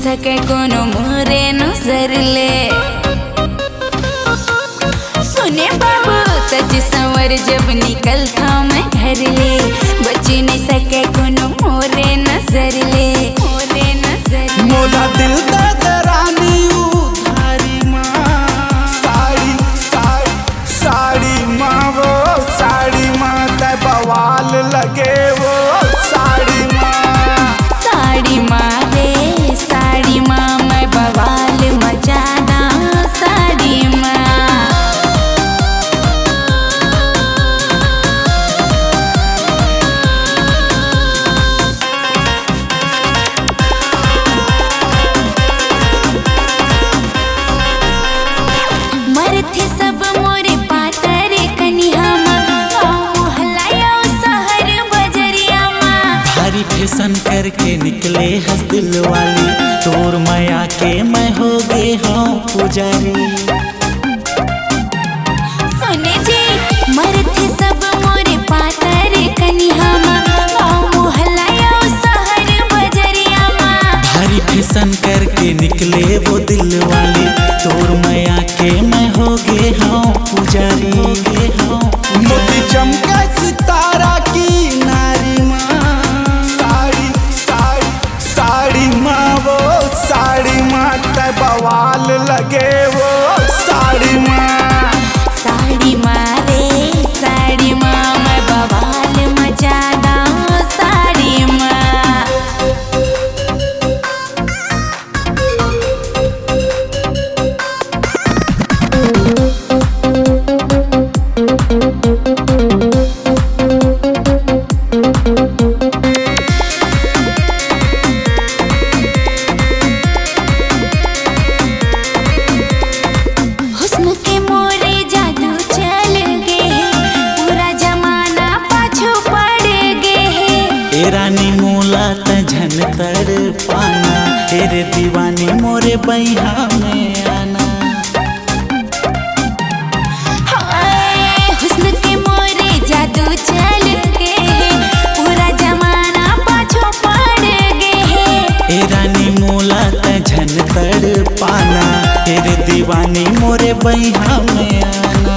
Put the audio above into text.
सके कोनो मोरे नजर ले। सुने बाबू सज संवर जब निकलता मैं घर ले, बच नहीं सके कोनो मोरे नजर ले। मोरे नजर मोला दिल दे रानी उधारी माँ, साड़ी साड़ी साड़ी माँ, वो साड़ी माँ ते बवाल लगे वो साड़ी माँ। साड़ी माँ रे साड़ी माँ, मैं बवाल मचाना साड़ी माँ। मरथे सब मोरे पातर कनिया शहर बजरिया माँ। भारी फैशन करके निकले हंस दिल वाली, तोर माया के मैं हो गए हाँ पुजारी। सुने जी मरथे सब मोरे पातर कनिया शहर बजरिया माँ। भारी फैशन करके निकले वो दिल वाली, तोर माया के मैं हो गए हाँ पुजारी। मोती चमका सितारा की नारी माँ, साड़ी साड़ी साड़ी माँ, वो साड़ी माँ ते बवाल लगे वो साड़ी माँ। साड़ी माँ रे साड़ी माँ, मैं बवाल मचाना साड़ी माँ। हुस्न के मोरे जादू चल गए, पूरा जमाना पाछू पड़ गए। ए रानी मोला तझन तड़ पाना, तेरे दीवानी मोरे बैहा में आना। हाय, हुस्न के मोरे जादू चल गए, पूरा जमाना पाछू पड़ गए। ए रानी मोला तझन तड़ पाना, तेरे दीवानी मोरे बैहा में आना।